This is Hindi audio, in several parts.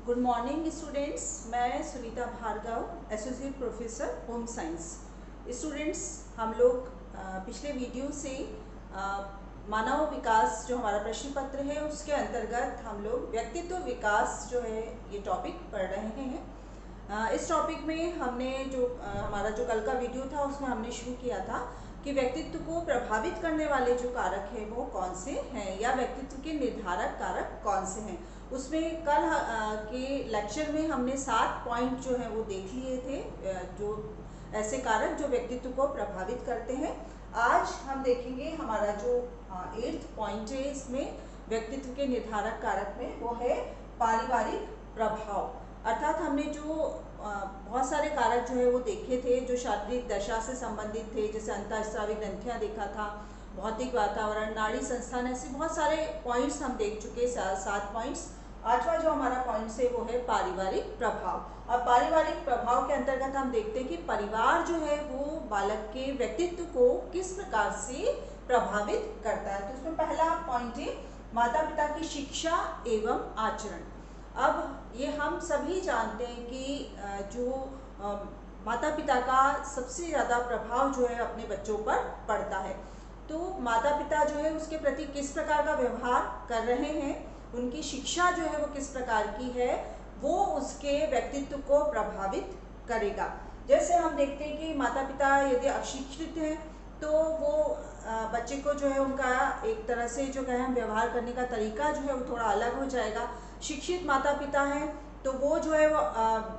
Good morning students. मैं Sunita Bhargava, associate professor home science. Students, हम लोग पिछले वीडियो से मानव विकास जो हमारा प्रश्न पत्र है उसके अंतर्गत हम लोग व्यक्तित्व विकास जो है ये टॉपिक पढ़ रहे हैं। इस टॉपिक में हमने हमारा जो कल का वीडियो था उसमें हमने शुरू किया था कि व्यक्तित्व को प्रभावित करने वाले जो कारक हैं वो कौन से हैं या व्यक्तित्व के निर्धारक कारक कौन से हैं। उसमें कल के लेक्चर में हमने 7 पॉइंट जो है वो देख लिए थे, जो ऐसे कारक जो व्यक्तित्व को प्रभावित करते हैं। आज हम देखेंगे हमारा जो 8th पॉइंट है इसमें व्यक्तित्व के निर्धारक कारक में, वो है पारिवारिक प्रभाव। अर्थात हमने जो बहुत सारे कारक जो है वो देखे थे जो शारीरिक दशा से संबंधित थे, जैसे अंतःस्रावी ग्रंथियां देखा था, भौतिक वातावरण, नाड़ी संस्थान, ऐसे बहुत सारे पॉइंट्स हम देख चुके, 7 पॉइंट्स। 8वां जो हमारा पॉइंट है वो है पारिवारिक प्रभाव। और पारिवारिक प्रभाव के अंतर्गत हम देखते हैं कि परिवार जो है वो बालक के व्यक्तित्व को किस प्रकार से प्रभावित करता है। तो उसमें पहला पॉइंट है माता पिता की शिक्षा एवं आचरण। अब ये हम सभी जानते हैं कि जो माता पिता का सबसे ज़्यादा प्रभाव जो है अपने बच्चों पर पड़ता है। तो माता पिता जो है उसके प्रति किस प्रकार का व्यवहार कर रहे हैं, उनकी शिक्षा जो है वो किस प्रकार की है, वो उसके व्यक्तित्व को प्रभावित करेगा। जैसे हम देखते हैं कि माता पिता यदि अशिक्षित हैं तो वो बच्चे को जो है उनका एक तरह से जो कहें हम व्यवहार करने का तरीका जो है वो थोड़ा अलग हो जाएगा। शिक्षित माता पिता हैं तो वो जो है वो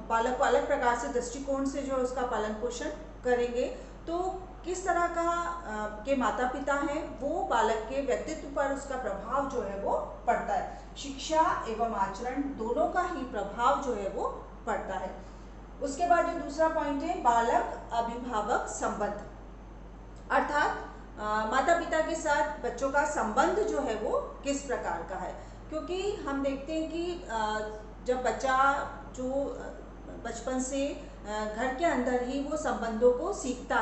बालक को अलग प्रकार से दृष्टिकोण से जो है उसका पालन पोषण करेंगे। तो किस तरह का के माता पिता हैं वो बालक के व्यक्तित्व पर उसका प्रभाव जो है वो पड़ता है। शिक्षा एवं आचरण दोनों का ही प्रभाव जो है वो पड़ता है। उसके बाद जो दूसरा पॉइंट है बालक अभिभावक संबंध, अर्थात माता पिता के साथ बच्चों का संबंध जो है वो किस प्रकार का है। क्योंकि हम देखते हैं कि जब बच्चा जो बचपन से घर के अंदर ही वो संबंधों को सीखता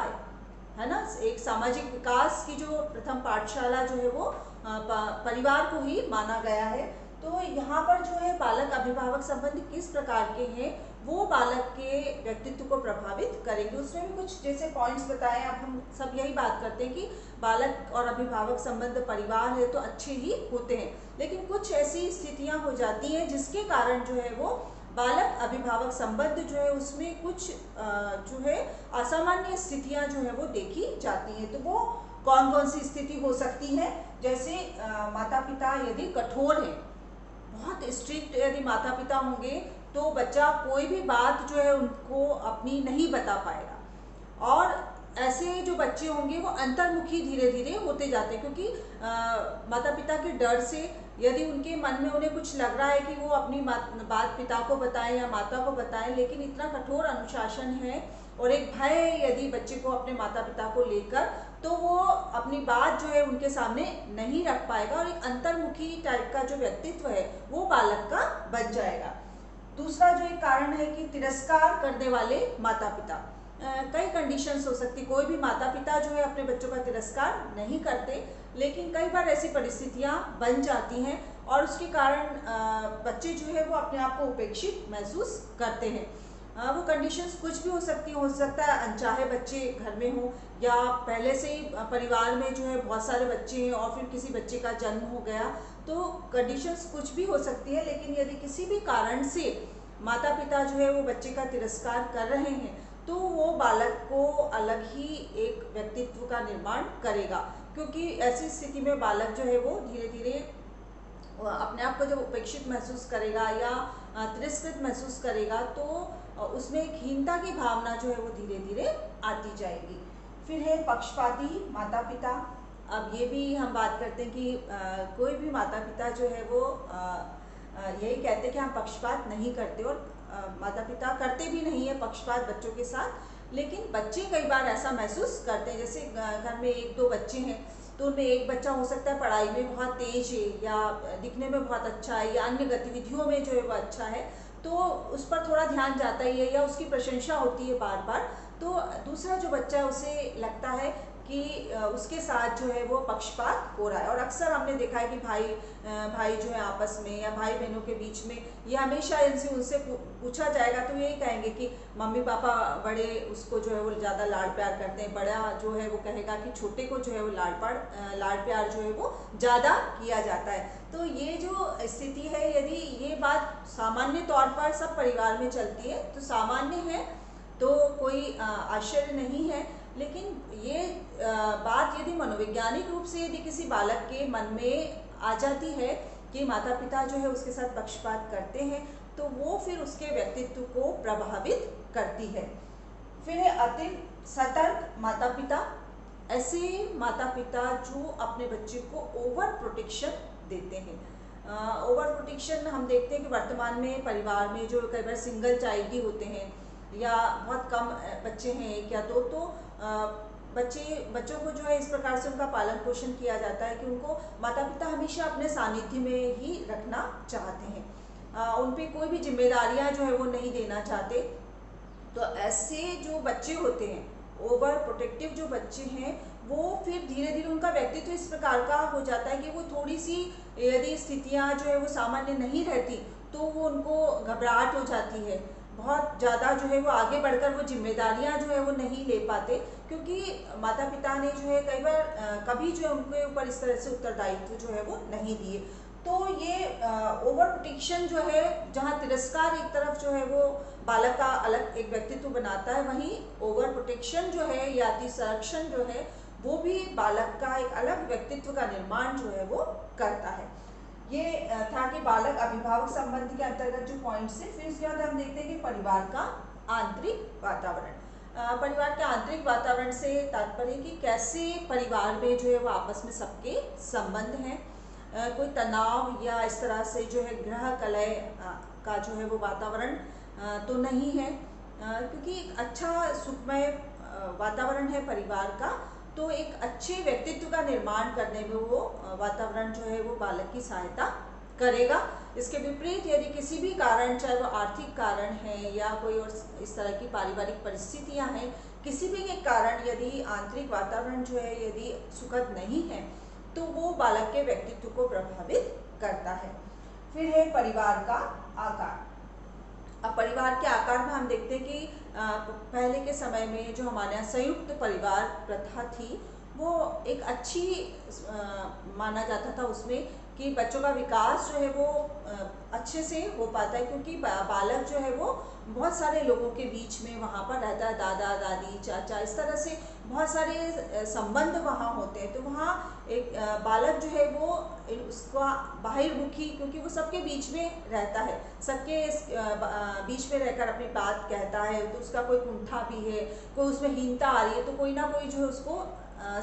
है ना। एक सामाजिक विकास की जो प्रथम पाठशाला जो है वो परिवार को ही माना गया है। तो यहाँ पर जो है बालक अभिभावक संबंध किस प्रकार के हैं वो बालक के व्यक्तित्व को प्रभावित करेंगे। उसमें भी कुछ जैसे पॉइंट्स बताए। अब हम सब यही बात करते हैं कि बालक और अभिभावक संबंध परिवार है तो अच्छे ही होते हैं, लेकिन कुछ ऐसी स्थितियां हो जाती हैं जिसके कारण जो है वो बालक अभिभावक संबंध जो है उसमें कुछ जो है असामान्य स्थितियां जो है वो देखी जाती हैं। तो वो कौन कौन सी स्थिति हो सकती है, जैसे माता पिता यदि कठोर हैं, बहुत स्ट्रिक्ट यदि माता पिता होंगे तो बच्चा कोई भी बात जो है उनको अपनी नहीं बता पाएगा। और ऐसे जो बच्चे होंगे वो अंतर्मुखी धीरे धीरे होते जाते हैं, क्योंकि माता पिता के डर से यदि उनके मन में उन्हें कुछ लग रहा है कि वो अपनी बात पिता को बताएं या माता को बताएं, लेकिन इतना कठोर अनुशासन है और एक भय यदि बच्चे को अपने माता पिता को लेकर, तो वो अपनी बात जो है उनके सामने नहीं रख पाएगा और एक अंतर्मुखी टाइप का जो व्यक्तित्व है वो बालक का बन जाएगा। दूसरा जो एक कारण है कि तिरस्कार करने वाले माता पिता। कई कंडीशंस हो सकती, कोई भी माता पिता जो है अपने बच्चों का तिरस्कार नहीं करते, लेकिन कई बार ऐसी परिस्थितियां बन जाती हैं और उसके कारण बच्चे जो है वो अपने आप को उपेक्षित महसूस करते हैं। वो कंडीशंस कुछ भी हो सकती हो सकता है अनचाहे बच्चे घर में हो या पहले से ही परिवार में जो है बहुत सारे बच्चे हैं और फिर किसी बच्चे का जन्म हो गया, तो कंडीशंस कुछ भी हो सकती है। लेकिन यदि किसी भी कारण से माता पिता जो है वो बच्चे का तिरस्कार कर रहे हैं तो वो बालक को अलग ही एक व्यक्तित्व का निर्माण करेगा, क्योंकि ऐसी स्थिति में बालक जो है वो धीरे धीरे अपने आप को जब उपेक्षित महसूस करेगा या तिरस्कृत महसूस करेगा तो उसमें एक हीनता की भावना जो है वो धीरे धीरे आती जाएगी। फिर है पक्षपाती माता पिता। अब ये भी हम बात करते हैं कि कोई भी माता पिता जो है वो यही कहते हैं कि हम पक्षपात नहीं करते, और माता पिता करते भी नहीं है पक्षपात बच्चों के साथ, लेकिन बच्चे कई बार ऐसा महसूस करते हैं। जैसे घर में 1-2 बच्चे हैं तो उनमें एक बच्चा हो सकता है पढ़ाई में बहुत तेज है या दिखने में बहुत अच्छा है या अन्य गतिविधियों में जो है वो अच्छा है, तो उस पर थोड़ा ध्यान जाता ही है या उसकी प्रशंसा होती है बार बार। तो दूसरा जो बच्चा है उसे लगता है कि उसके साथ जो है वो पक्षपात हो रहा है। और अक्सर हमने देखा है कि भाई जो है आपस में या भाई बहनों के बीच में ये हमेशा इनसे उनसे पूछा जाएगा तो यही कहेंगे कि मम्मी पापा बड़े उसको जो है वो ज़्यादा लाड प्यार करते हैं, बड़ा जो है वो कहेगा कि छोटे को जो है वो लाड प्यार जो है वो ज़्यादा किया जाता है। तो ये जो स्थिति है, यदि ये बात सामान्य तौर पर सब परिवार में चलती है तो सामान्य है, तो कोई आश्चर्य नहीं है। लेकिन ये बात यदि मनोवैज्ञानिक रूप से यदि किसी बालक के मन में आ जाती है कि माता पिता जो है उसके साथ पक्षपात करते हैं, तो वो फिर उसके व्यक्तित्व को प्रभावित करती है। फिर है अत्यंत सतर्क माता पिता। ऐसे माता पिता जो अपने बच्चे को ओवर प्रोटेक्शन देते हैं। ओवर प्रोटेक्शन हम देखते हैं कि वर्तमान में परिवार में जो कई बार सिंगल चाइल्ड ही होते हैं या बहुत कम बच्चे हैं, एक या दो, तो बच्चों को जो है इस प्रकार से उनका पालन पोषण किया जाता है कि उनको माता पिता हमेशा अपने सानिध्य में ही रखना चाहते हैं, उन पे कोई भी जिम्मेदारियां जो है वो नहीं देना चाहते। तो ऐसे जो बच्चे होते हैं, ओवर प्रोटेक्टिव जो बच्चे हैं, वो फिर धीरे धीरे उनका व्यक्तित्व इस प्रकार का हो जाता है कि वो थोड़ी सी यदि स्थितियां जो है वो सामान्य नहीं रहती तो वो उनको घबराहट हो जाती है, बहुत ज़्यादा जो है वो आगे बढ़कर वो जिम्मेदारियां जो है वो नहीं ले पाते, क्योंकि माता पिता ने जो है कई बार कभी जो है उनके ऊपर इस तरह से उत्तरदायित्व जो है वो नहीं दिए। तो ये ओवर प्रोटेक्शन जो है, जहाँ तिरस्कार एक तरफ जो है वो बालक का अलग एक व्यक्तित्व बनाता है, वहीं ओवर प्रोटेक्शन जो है या अति संरक्षण जो है वो भी बालक का एक अलग व्यक्तित्व का निर्माण जो है वो करता है। ये था कि बालक अभिभावक संबंध के अंतर्गत जो पॉइंट्स है। फिर उसके बाद हम देखते हैं कि परिवार का आंतरिक वातावरण। परिवार के आंतरिक वातावरण से तात्पर्य कि कैसे परिवार में जो है वो आपस में सबके संबंध हैं, कोई तनाव या इस तरह से जो है गृह कलह का जो है वो वातावरण तो नहीं है, क्योंकि एक अच्छा सुखमय वातावरण है परिवार का, तो एक अच्छे व्यक्तित्व का निर्माण करने में वो वातावरण जो है वो बालक की सहायता करेगा। इसके विपरीत यदि किसी भी कारण, चाहे वो आर्थिक कारण है या कोई और इस तरह की पारिवारिक परिस्थितियां हैं, किसी भी एक कारण यदि आंतरिक वातावरण जो है यदि सुखद नहीं है तो वो बालक के व्यक्तित्व को प्रभावित करता है। फिर है परिवार का आकार। अब परिवार के आकार में हम देखते हैं कि पहले के समय में जो हमारे यहाँ संयुक्त परिवार प्रथा थी वो एक अच्छी माना जाता था उसमें कि बच्चों का विकास जो है वो अच्छे से हो पाता है, क्योंकि बालक जो है वो बहुत सारे लोगों के बीच में वहाँ पर रहता है, दादा दादी चाचा इस तरह से बहुत सारे संबंध वहाँ होते हैं। तो वहाँ एक बालक जो है वो उसका बहिर्मुखी, क्योंकि वो सबके बीच में रहता है, सबके बीच में रहकर अपनी बात कहता है, तो उसका कोई कुंठा भी है, कोई उसमें हीनता आ रही है तो कोई ना कोई जो है उसको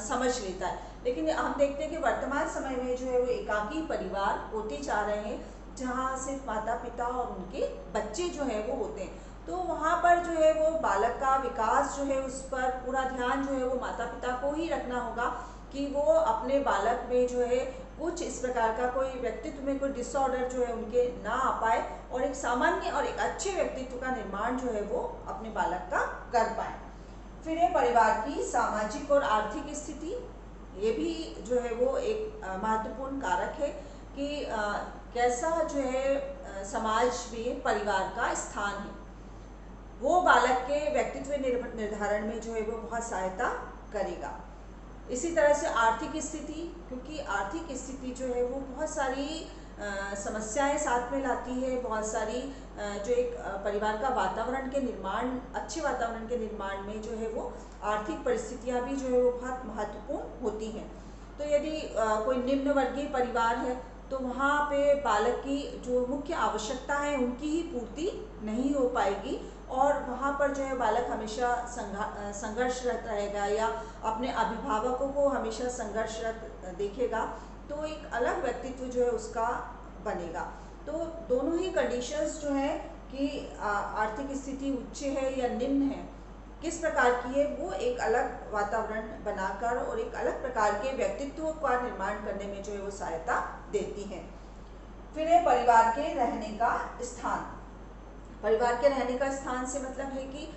समझ लेता है। लेकिन हम देखते हैं कि वर्तमान समय में जो है वो एकाकी परिवार होते जा रहे हैं, जहाँ सिर्फ माता पिता और उनके बच्चे जो है वो होते हैं। तो वहाँ पर जो है वो बालक का विकास जो है उस पर पूरा ध्यान जो है वो माता पिता को ही रखना होगा कि वो अपने बालक में जो है कुछ इस प्रकार का कोई व्यक्तित्व में कोई डिसऑर्डर जो है उनके ना आ पाए और एक सामान्य और एक अच्छे व्यक्तित्व का निर्माण जो है वो अपने बालक का कर पाए। फिर है परिवार की सामाजिक और आर्थिक स्थिति। ये भी जो है वो एक महत्वपूर्ण कारक है कि कैसा जो है समाज में परिवार का स्थान है, वो बालक के व्यक्तित्व निर्धारण में जो है वो बहुत सहायता करेगा। इसी तरह से आर्थिक स्थिति, क्योंकि आर्थिक स्थिति जो है वो बहुत सारी समस्याएं साथ में लाती है, बहुत सारी जो एक परिवार का वातावरण के निर्माण, अच्छे वातावरण के निर्माण में जो है वो आर्थिक परिस्थितियां भी जो है वो बहुत महत्वपूर्ण होती हैं। तो यदि कोई निम्न वर्गीय परिवार है तो वहाँ पे बालक की जो मुख्य आवश्यकता है उनकी ही पूर्ति नहीं हो पाएगी और वहाँ पर जो है बालक हमेशा संघर्षरत रहेगा या अपने अभिभावकों को हमेशा संघर्षरत देखेगा, तो एक अलग व्यक्तित्व जो है उसका बनेगा। तो दोनों ही कंडीशंस जो है कि आर्थिक स्थिति उच्च है या निम्न है, किस प्रकार की है, वो एक अलग वातावरण बनाकर और एक अलग प्रकार के व्यक्तित्व का निर्माण करने में जो है वो सहायता देती है। फिर है परिवार के रहने का स्थान। परिवार के रहने का स्थान से मतलब है कि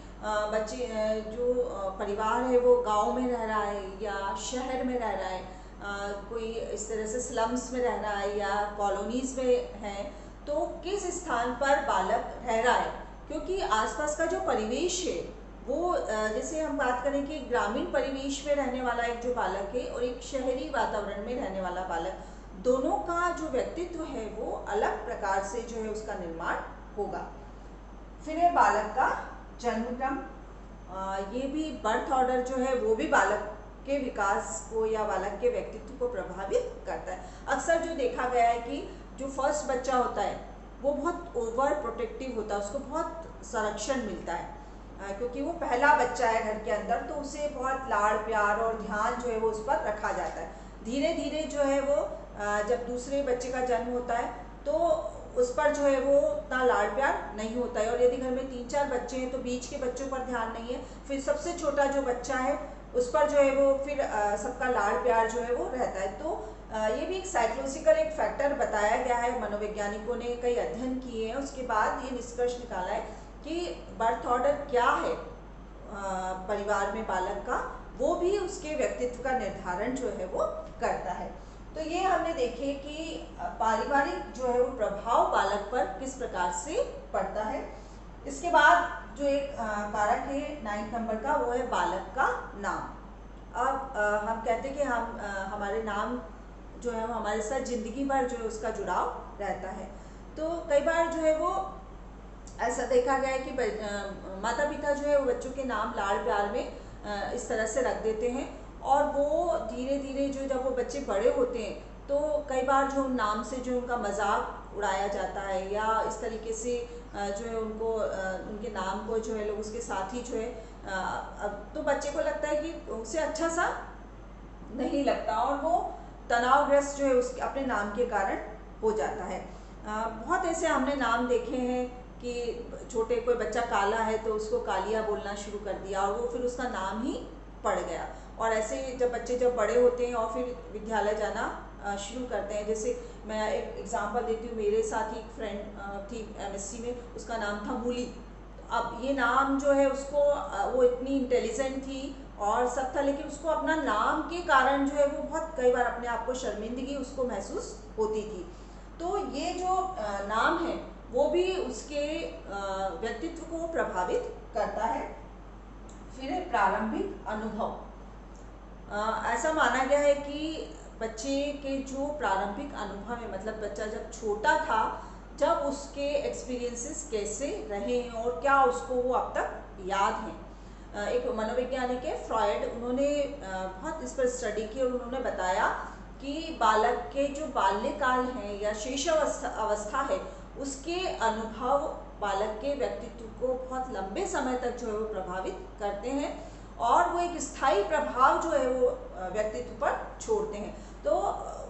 बच्चे जो परिवार है वो गांव में रह रहा है या शहर में रह रहा है, कोई इस तरह से स्लम्स में रह रहा है या कॉलोनीज में है, तो किस स्थान पर बालक रह रहा है। क्योंकि आसपास का जो परिवेश है वो जैसे हम बात करें कि ग्रामीण परिवेश में रहने वाला एक जो बालक है और एक शहरी वातावरण में रहने वाला बालक, दोनों का जो व्यक्तित्व है वो अलग प्रकार से जो है उसका निर्माण होगा। फिर है बालक का जन्म क्रम। ये भी बर्थ ऑर्डर जो है वो भी बालक के विकास को या बालक के व्यक्तित्व को प्रभावित करता है। अक्सर जो देखा गया है कि जो फर्स्ट बच्चा होता है वो बहुत ओवर प्रोटेक्टिव होता है, उसको बहुत संरक्षण मिलता है क्योंकि वो पहला बच्चा है घर के अंदर, तो उसे बहुत लाड़ प्यार और ध्यान जो है वो उस पर रखा जाता है। धीरे धीरे जो है वो जब दूसरे बच्चे का जन्म होता है तो उस पर जो है वो उतना लाड़ प्यार नहीं होता है, और यदि घर में 3-4 बच्चे हैं तो बीच के बच्चों पर ध्यान नहीं है, फिर सबसे छोटा जो बच्चा है उस पर जो है वो फिर सबका लाड़ प्यार जो है वो रहता है। तो ये भी एक साइकोलॉजिकल एक फैक्टर बताया गया है, मनोवैज्ञानिकों ने कई अध्ययन किए हैं, उसके बाद ये निष्कर्ष निकाला है कि बर्थ ऑर्डर क्या है परिवार में बालक का, वो भी उसके व्यक्तित्व का निर्धारण जो है वो करता है। तो ये हमने देखे कि पारिवारिक जो है वो प्रभाव बालक पर किस प्रकार से पड़ता है। इसके बाद जो एक कारक है 9 नंबर का, वो है बालक का नाम। अब हम कहते हैं कि हमारे नाम जो है वो हमारे साथ जिंदगी भर जो है उसका जुड़ाव रहता है। तो कई बार जो है वो ऐसा देखा गया है कि माता पिता जो है वो बच्चों के नाम लाड़ प्यार में इस तरह से रख देते हैं, और वो धीरे धीरे जो जब वो बच्चे बड़े होते हैं तो कई बार जो नाम से जो उनका मजाक उड़ाया जाता है या इस तरीके से जो है उनको उनके नाम को जो है लोग उसके साथ ही जो है तो बच्चे को लगता है कि उसे अच्छा सा नहीं लगता और वो तनावग्रस्त जो है उसके अपने नाम के कारण हो जाता है। बहुत ऐसे हमने नाम देखे हैं कि छोटे कोई बच्चा काला है तो उसको कालिया बोलना शुरू कर दिया और वो फिर उसका नाम ही पड़ गया। और ऐसे जब बच्चे जब बड़े होते हैं और फिर विद्यालय जाना शुरू करते हैं, जैसे मैं एक एग्जांपल देती हूँ, मेरे साथ ही एक फ्रेंड थी एमएससी में, उसका नाम था मूली। अब ये नाम जो है उसको वो इतनी इंटेलिजेंट थी और सब था, लेकिन उसको अपना नाम के कारण जो है वो बहुत कई बार अपने आप को शर्मिंदगी उसको महसूस होती थी। तो ये जो नाम है वो भी उसके व्यक्तित्व को प्रभावित करता है। फिर है प्रारंभिक अनुभव। ऐसा माना गया है कि बच्चे के जो प्रारंभिक अनुभव है, मतलब बच्चा जब छोटा था जब उसके एक्सपीरियंसेस कैसे रहे हैं और क्या उसको वो अब तक याद हैं। एक मनोवैज्ञानिक है फ्रॉयड, उन्होंने बहुत इस पर स्टडी की और उन्होंने बताया कि बालक के जो बाल्यकाल है या शैशवावस्था है उसके अनुभव बालक के व्यक्तित्व को बहुत लंबे समय तक जो है वो प्रभावित करते हैं और वो एक स्थायी प्रभाव जो है वो व्यक्तित्व पर छोड़ते हैं। तो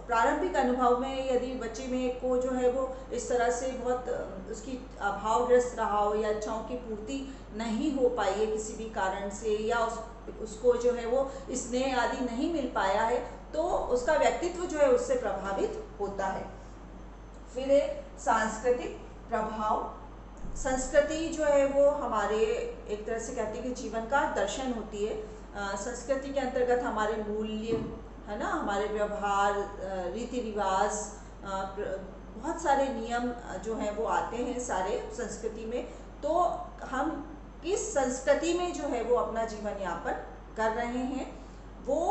प्रारंभिक अनुभव में यदि बच्चे में को जो है वो इस तरह से बहुत उसकी अभावग्रस्त रहा हो या इच्छाओं की पूर्ति नहीं हो पाई है किसी भी कारण से, या उसको जो है वो स्नेह आदि नहीं मिल पाया है, तो उसका व्यक्तित्व जो है उससे प्रभावित होता है। फिर सांस्कृतिक प्रभाव। संस्कृति जो है वो हमारे एक तरह से कहते हैं कि जीवन का दर्शन होती है। संस्कृति के अंतर्गत हमारे मूल्य है ना, हमारे व्यवहार, रीति रिवाज, बहुत सारे नियम जो हैं वो आते हैं सारे संस्कृति में। तो हम किस संस्कृति में जो है वो अपना जीवन यापन कर रहे हैं वो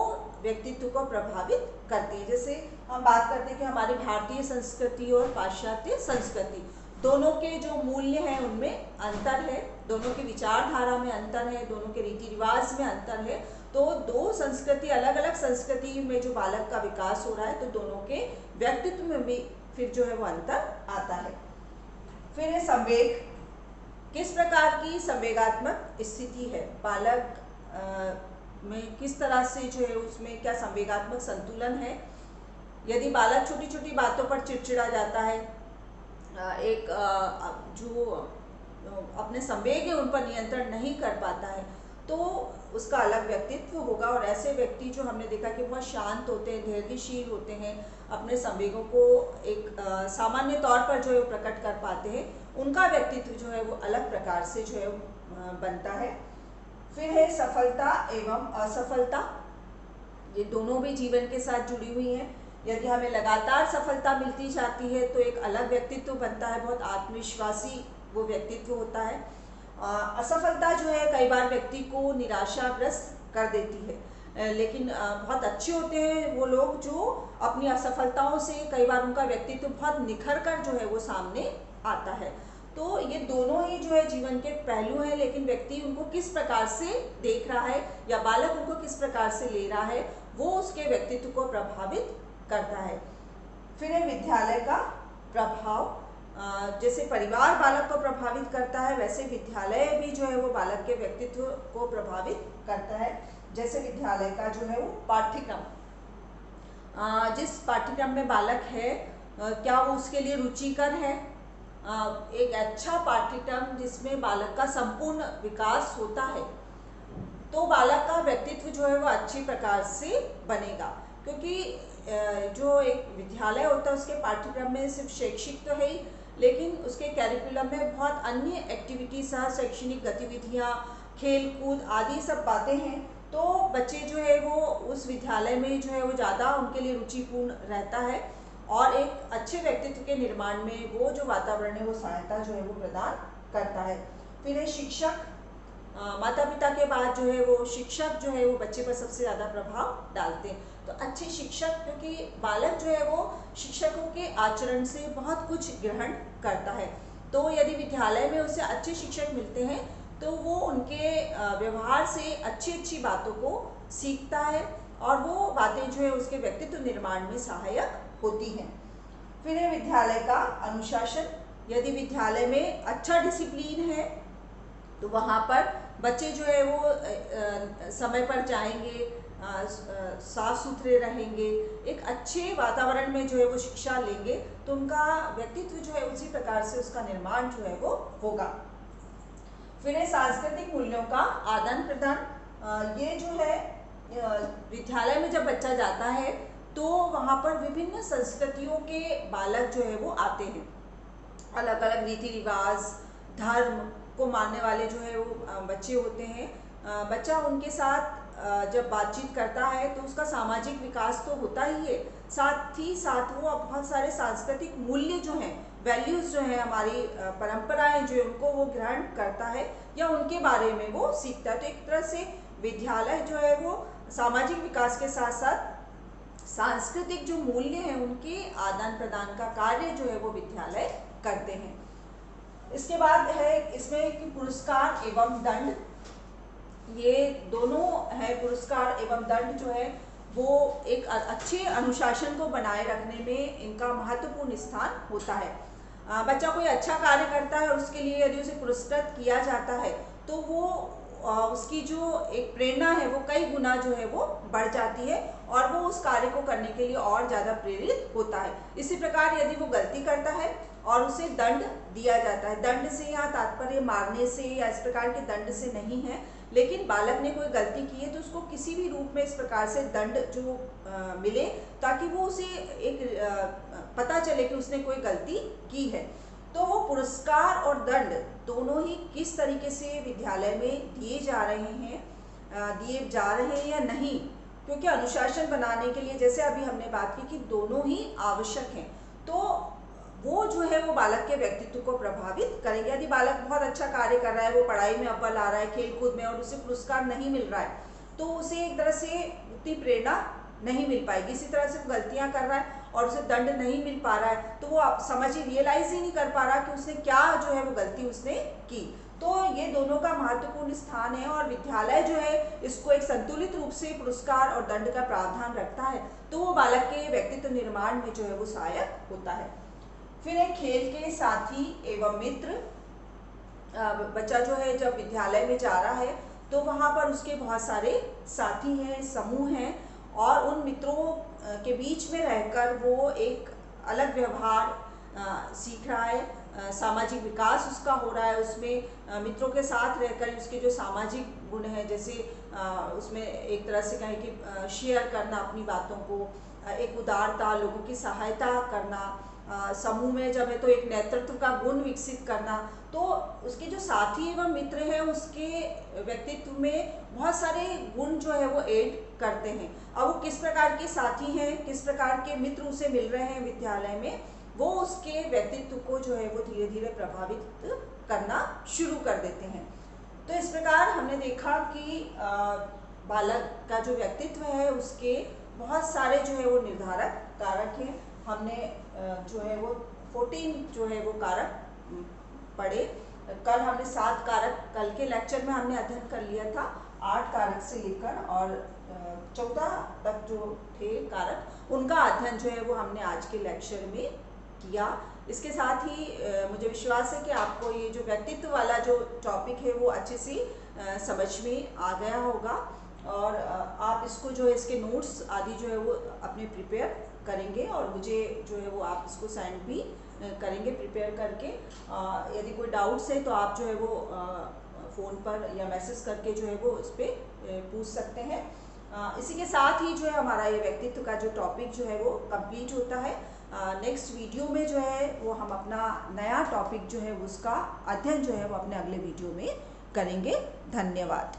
व्यक्तित्व को प्रभावित करती है। जैसे हम बात करते हैं कि हमारी भारतीय संस्कृति और पाश्चात्य संस्कृति दोनों के जो मूल्य हैं उनमें अंतर है, दोनों की विचारधारा में अंतर है, दोनों के रीति रिवाज में अंतर है। तो दो संस्कृति, अलग अलग संस्कृति में जो बालक का विकास हो रहा है तो दोनों के व्यक्तित्व में भी फिर जो है वो अंतर आता है। फिर है संवेग। किस प्रकार की संवेगात्मक स्थिति है बालक में, किस तरह से जो है उसमें क्या संवेगात्मक संतुलन है। यदि बालक छोटी छोटी बातों पर चिड़चिड़ा जाता है, जो अपने संवेग है उन पर नियंत्रण नहीं कर पाता है, तो उसका अलग व्यक्तित्व होगा। और ऐसे व्यक्ति जो हमने देखा कि बहुत शांत होते हैं, धैर्यशील होते हैं, अपने संवेगों को एक सामान्य तौर पर जो है प्रकट कर पाते हैं, उनका व्यक्तित्व जो है वो अलग प्रकार से जो है बनता है। फिर है सफलता एवं असफलता। ये दोनों भी जीवन के साथ जुड़ी हुई हैं। यदि हमें लगातार सफलता मिलती जाती है तो एक अलग व्यक्तित्व बनता है, बहुत आत्मविश्वासी वो व्यक्तित्व होता है। असफलता जो है कई बार व्यक्ति को निराशाग्रस्त कर देती है, लेकिन बहुत अच्छे होते हैं वो लोग जो अपनी असफलताओं से कई बार उनका व्यक्तित्व बहुत निखर कर जो है वो सामने आता है। तो ये दोनों ही जो है जीवन के पहलू हैं, लेकिन व्यक्ति उनको किस प्रकार से देख रहा है या बालक उनको किस प्रकार से ले रहा है वो उसके व्यक्तित्व को प्रभावित करता है। फिर है विद्यालय का प्रभाव। जैसे परिवार बालक को प्रभावित करता है, वैसे विद्यालय भी जो है वो बालक के व्यक्तित्व को प्रभावित करता है। जैसे विद्यालय का जो है वो पाठ्यक्रम, जिस पाठ्यक्रम में बालक है क्या वो उसके लिए रुचिकर है। एक अच्छा पाठ्यक्रम जिसमें बालक का संपूर्ण विकास होता है तो बालक का व्यक्तित्व जो है वो अच्छी प्रकार से बनेगा। क्योंकि जो एक विद्यालय होता है उसके पाठ्यक्रम में सिर्फ शैक्षिक तो है ही, लेकिन उसके कैरिकुलम में बहुत अन्य एक्टिविटी, सह शैक्षणिक गतिविधियाँ, खेल कूद आदि सब बातें हैं। तो बच्चे जो है वो उस विद्यालय में जो है वो ज़्यादा उनके लिए रुचिपूर्ण रहता है और एक अच्छे व्यक्तित्व के निर्माण में वो जो वातावरण है वो सहायता जो है वो प्रदान करता है। फिर है शिक्षक। माता पिता के बाद जो है वो शिक्षक जो है वो बच्चे पर सबसे ज़्यादा प्रभाव डालते हैं। तो अच्छे शिक्षक, क्योंकि बालक जो है वो शिक्षकों के आचरण से बहुत कुछ ग्रहण करता है, तो यदि विद्यालय में उसे अच्छे शिक्षक मिलते हैं तो वो उनके व्यवहार से अच्छी अच्छी बातों को सीखता है और वो बातें जो है उसके व्यक्तित्व निर्माण में सहायक होती हैं। फिर है विद्यालय का अनुशासन। यदि विद्यालय में अच्छा डिसिप्लिन है तो वहाँ पर बच्चे जो है वो समय पर जाएंगे, साफ सुथरे रहेंगे, एक अच्छे वातावरण में जो है वो शिक्षा लेंगे तो उनका व्यक्तित्व जो है उसी प्रकार से उसका निर्माण जो है वो होगा। फिर है सांस्कृतिक मूल्यों का आदान प्रदान। ये जो है विद्यालय में जब बच्चा जाता है तो वहाँ पर विभिन्न संस्कृतियों के बालक जो है वो आते हैं, अलग अलग रीति रिवाज, धर्म को मानने वाले जो है वो बच्चे होते हैं। बच्चा उनके साथ जब बातचीत करता है तो उसका सामाजिक विकास तो होता ही है, साथ ही साथ वो बहुत सारे सांस्कृतिक मूल्य जो हैं, वैल्यूज़ जो हैं, हमारी परंपराएं जो है उनको वो ग्रहण करता है या उनके बारे में वो सीखता है। तो एक तरह से विद्यालय जो है वो सामाजिक विकास के साथ साथ सांस्कृतिक जो मूल्य हैं उनके आदान प्रदान का कार्य जो है वो विद्यालय करते हैं। इसके बाद है इसमें कि पुरस्कार एवं दंड। ये दोनों है, पुरस्कार एवं दंड जो है वो एक अच्छे अनुशासन को बनाए रखने में इनका महत्वपूर्ण स्थान होता है। बच्चा कोई अच्छा कार्य करता है और उसके लिए यदि उसे पुरस्कृत किया जाता है तो वो उसकी जो एक प्रेरणा है वो कई गुना जो है वो बढ़ जाती है और वो उस कार्य को करने के लिए और ज़्यादा प्रेरित होता है। इसी प्रकार यदि वो गलती करता है और उसे दंड दिया जाता है, दंड से यहाँ तात्पर्य मारने से या इस प्रकार के दंड से नहीं है, लेकिन बालक ने कोई गलती की है तो उसको किसी भी रूप में इस प्रकार से दंड जो मिले ताकि वो उसे एक पता चले कि उसने कोई गलती की है। तो वो पुरस्कार और दंड दोनों ही किस तरीके से विद्यालय में दिए जा रहे हैं या नहीं, क्योंकि अनुशासन बनाने के लिए जैसे अभी हमने बात की कि दोनों ही आवश्यक हैं, तो वो जो है वो बालक के व्यक्तित्व को प्रभावित करेंगे। यदि बालक बहुत अच्छा कार्य कर रहा है, वो पढ़ाई में अव्वल आ रहा है, खेल कूद में, और उसे पुरस्कार नहीं मिल रहा है तो उसे एक तरह से उतनी प्रेरणा नहीं मिल पाएगी। इसी तरह से वो गलतियां कर रहा है और उसे दंड नहीं मिल पा रहा है तो वो आप समझिए रियलाइज ही नहीं कर पा रहा कि उसने क्या जो है वो गलती उसने की। तो ये दोनों का महत्वपूर्ण स्थान है और विद्यालय जो है इसको एक संतुलित रूप से पुरस्कार और दंड का प्रावधान रखता है तो वो बालक के व्यक्तित्व निर्माण में जो है वो सहायक होता है। फिर है खेल के साथी एवं मित्र। बच्चा जो है जब विद्यालय में जा रहा है तो वहाँ पर उसके बहुत सारे साथी हैं, समूह हैं और उन मित्रों के बीच में रहकर वो एक अलग व्यवहार सीख रहा है, सामाजिक विकास उसका हो रहा है, उसमें मित्रों के साथ रहकर उसके जो सामाजिक गुण हैं, जैसे उसमें एक तरह से कहें कि शेयर करना अपनी बातों को, एक उदारता, लोगों की सहायता करना, समूह में जब है तो एक नेतृत्व का गुण विकसित करना। तो उसके जो साथी एवं मित्र हैं उसके व्यक्तित्व में बहुत सारे गुण जो है वो ऐड करते हैं। अब वो किस प्रकार के साथी हैं, किस प्रकार के मित्र उसे मिल रहे हैं विद्यालय में, वो उसके व्यक्तित्व को जो है वो धीरे धीरे प्रभावित करना शुरू कर देते हैं। तो इस प्रकार हमने देखा कि बालक का जो व्यक्तित्व है उसके बहुत सारे जो है वो निर्धारक कारक हैं। हमने जो है वो 14 जो है वो कारक पढ़े। कल हमने 7 कारक, कल के लेक्चर में हमने अध्ययन कर लिया था 8 कारक से लेकर और 14 तक जो थे कारक, उनका अध्ययन जो है वो हमने आज के लेक्चर में किया। इसके साथ ही मुझे विश्वास है कि आपको ये जो व्यक्तित्व वाला जो टॉपिक है वो अच्छे से समझ में आ गया होगा और आप इसको जो है इसके नोट्स आदि जो है वो अपने प्रिपेयर करेंगे और मुझे जो है वो आप इसको सेंड भी करेंगे प्रिपेयर करके। यदि कोई डाउट्स है तो आप जो है वो फ़ोन पर या मैसेज करके जो है वो उस पर पूछ सकते हैं। इसी के साथ ही जो है हमारा ये व्यक्तित्व का जो टॉपिक जो है वो कंप्लीट होता है। नेक्स्ट वीडियो में जो है वो हम अपना नया टॉपिक जो है उसका अध्ययन जो है वो अपने अगले वीडियो में करेंगे। धन्यवाद।